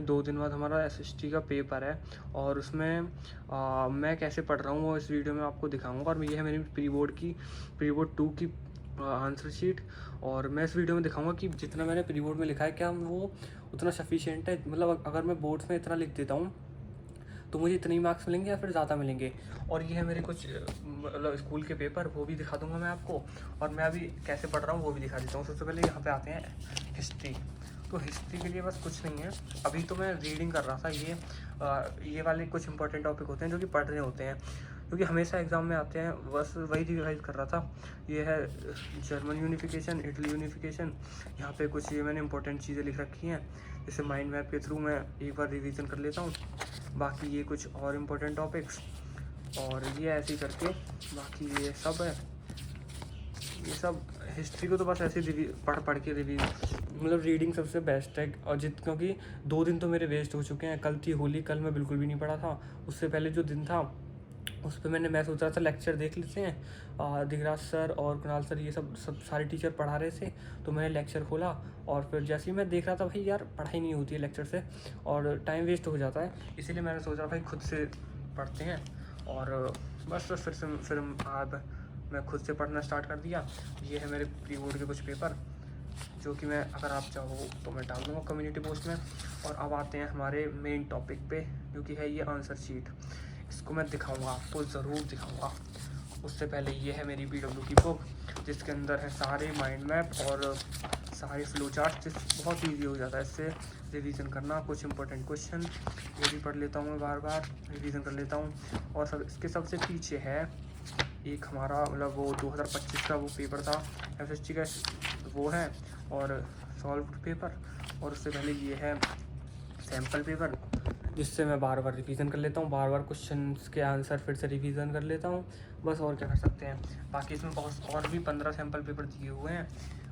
2 दिन बाद हमारा एसएसटी का पेपर है और उसमें मैं कैसे पढ़ रहा हूँ वो इस वीडियो में आपको दिखाऊंगा। और ये है मेरी प्री बोर्ड 2 की आंसर शीट। और मैं इस वीडियो में दिखाऊंगा कि जितना मैंने प्री बोर्ड में लिखा है क्या वो उतना सफिशिएंट है। मतलब अगर मैं बोर्ड्स में इतना लिख देता हूँ तो मुझे इतने ही मार्क्स मिलेंगे या फिर ज़्यादा मिलेंगे। और ये है मेरे कुछ मतलब स्कूल के पेपर, वो भी दिखा दूंगा मैं आपको। और मैं अभी कैसे पढ़ रहा हूँ वो भी दिखा देता हूँ। सबसे पहले यहाँ पे आते हैं हिस्ट्री। तो हिस्ट्री के लिए बस कुछ नहीं है, अभी तो मैं रीडिंग कर रहा था। ये वाले कुछ इंपॉर्टेंट टॉपिक होते हैं जो कि पढ़ने होते हैं, क्योंकि हमेशा एग्ज़ाम में आते हैं, बस वही रिवाइज कर रहा था। ये है जर्मन यूनिफिकेशन, इटली यूनिफिकेशन। यहाँ पे कुछ ये मैंने इंपॉर्टेंट चीज़ें लिख रखी हैं, जैसे माइंड मैप के थ्रू मैं एक बार रिवीजन कर लेता हूँ। बाकी ये कुछ और इम्पोर्टेंट टॉपिक्स, और ये ऐसे ही करके बाकी ये सब है। ये सब हिस्ट्री को तो बस ऐसे ही पढ़ के रिव्यू, मतलब रीडिंग सबसे बेस्ट है। और क्योंकि 2 दिन तो मेरे वेस्ट हो चुके हैं। कल थी होली, कल मैं बिल्कुल भी नहीं पढ़ा था। उससे पहले जो दिन था उस पर मैं सोच रहा था लेक्चर देख लेते हैं। दिगराज सर और कुणाल सर ये सब सारे टीचर पढ़ा रहे थे, तो मैंने लेक्चर खोला और फिर जैसे ही मैं देख रहा था भाई यार पढ़ाई नहीं होती है लेक्चर से और टाइम वेस्ट हो जाता है, इसीलिए मैंने सोचा भाई खुद से पढ़ते हैं। और बस फिर आज मैं खुद से पढ़ना स्टार्ट कर दिया। ये है मेरे प्री बोर्ड के कुछ पेपर, जो कि मैं अगर आप चाहो तो मैं डाल दूँगा कम्युनिटी पोस्ट में। और अब आते हैं हमारे मेन टॉपिक पे, जो कि है ये आंसर शीट। इसको मैं दिखाऊंगा आपको, ज़रूर दिखाऊंगा। उससे पहले ये है मेरी पीडब्ल्यू की बुक, जिसके अंदर है सारे माइंड मैप और सारे फ्लो चार्ट, जिस बहुत ईजी हो जाता है इससे रिवीजन करना। कुछ इंपॉर्टेंट क्वेश्चन ये भी पढ़ लेता हूँ मैं, बार बार रिवीजन कर लेता हूँ। और इसके सबसे पीछे है एक हमारा मतलब वो 2025 का वो पेपर था एफएसटी का, वो है, और सॉल्व पेपर। और उससे पहले ये है सैम्पल पेपर, जिससे मैं बार बार रिवीजन कर लेता हूँ, बार बार क्वेश्चंस के आंसर फिर से रिवीजन कर लेता हूँ। बस और क्या कर सकते हैं। बाकी इसमें बहुत और भी 15 सैम्पल पेपर दिए हुए हैं,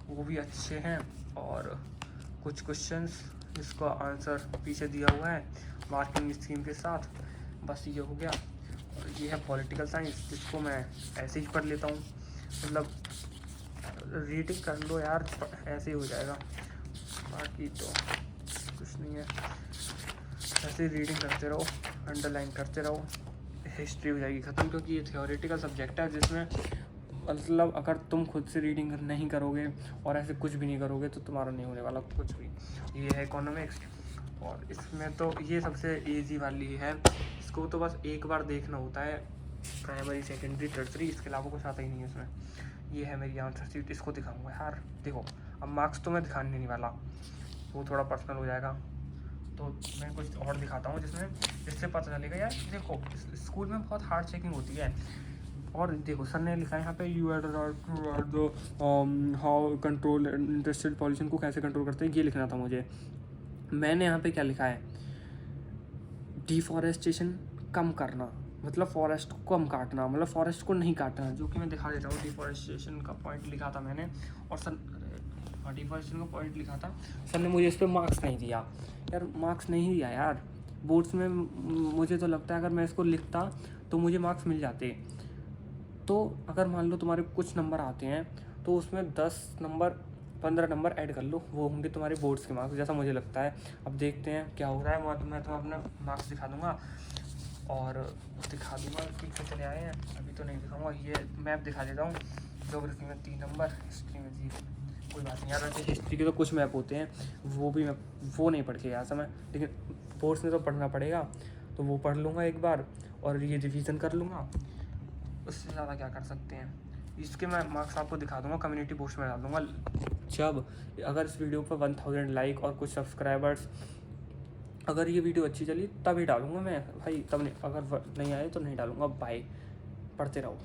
वो भी अच्छे हैं। और कुछ क्वेश्चंस जिसका आंसर पीछे दिया हुआ है मार्किंग स्कीम के साथ। बस ये हो गया। और ये है पॉलिटिकल साइंस, जिसको मैं ऐसे ही पढ़ लेता हूँ, मतलब रीडिंग कर लो यार, ऐसे ही हो जाएगा। बाकी तो कुछ नहीं है, ऐसे रीडिंग करते रहो, अंडरलाइन करते रहो, हिस्ट्री हो जाएगी ख़त्म। क्योंकि ये थियोरेटिकल सब्जेक्ट है, जिसमें मतलब अगर तुम खुद से रीडिंग नहीं करोगे और ऐसे कुछ भी नहीं करोगे तो तुम्हारा नहीं होने वाला कुछ भी। ये है इकोनॉमिक्स, और इसमें तो ये सबसे ईजी वाली है। इसको तो बस एक बार देखना होता है, प्राइमरी सेकेंडरी टर्सरी, इसके अलावा कुछ आता ही नहीं है इसमें। ये है मेरी आंसर शीट, इसको दिखाऊंगा यार। देखो अब मार्क्स तो मैं दिखाने नहीं वाला, वो थोड़ा पर्सनल हो जाएगा, तो मैं कुछ और दिखाता हूँ जिससे पता चलेगा यार। देखो स्कूल में बहुत हार्ड चेकिंग होती है। और देखो सर ने लिखा है यहाँ पे you are the how control industrial pollution को कैसे कंट्रोल करते हैं, ये लिखना था मुझे। मैंने यहाँ पे क्या लिखा है, डिफॉरेस्टेशन कम करना, मतलब फॉरेस्ट को कम काटना, मतलब फॉरेस्ट को नहीं काटना, जो कि मैं दिखा देता हूँ। डिफॉरेस्टेशन का पॉइंट लिखा था मैंने, और सर डिफॉरेस्टेशन का पॉइंट लिखा था। सर ने मुझे इस पर मार्क्स नहीं दिया यार, मार्क्स नहीं दिया यार बोर्ड्स में। मुझे तो लगता है अगर मैं इसको लिखता तो मुझे मार्क्स मिल जाते। तो अगर मान लो तुम्हारे कुछ नंबर आते हैं तो उसमें 10 नंबर 15 नंबर ऐड कर लो, वो होंगे तुम्हारे बोर्ड्स के मार्क्स, जैसा मुझे लगता है। अब देखते हैं क्या हो रहा है। मैं तो अपना मार्क्स दिखा दूँगा और दिखा दूँगा कि कितने आए हैं। अभी तो नहीं दिखाऊँगा, ये मैप दिखा देता हूँ। ज्योग्राफी में 3 नंबर, हिस्ट्री में 0। कोई बात नहीं यार, वैसे हिस्ट्री के तो कुछ मैप होते हैं, वो नहीं पढ़ के गया था मैं, लेकिन बोर्ड्स में तो पढ़ना पड़ेगा, तो वो पढ़ लूँगा एक बार और ये रिवीजन कर लूँगा। उससे ज़्यादा क्या कर सकते हैं। इसके मैं मार्क्स आपको दिखा दूँगा, कम्युनिटी पोस्ट में डाल दूँगा जब, अगर इस वीडियो पर 1000 लाइक और कुछ सब्सक्राइबर्स, अगर ये वीडियो अच्छी चली तभी डालूँगा मैं भाई, तब नहीं, अगर नहीं आए तो नहीं डालूँगा। बाय, पढ़ते रहो।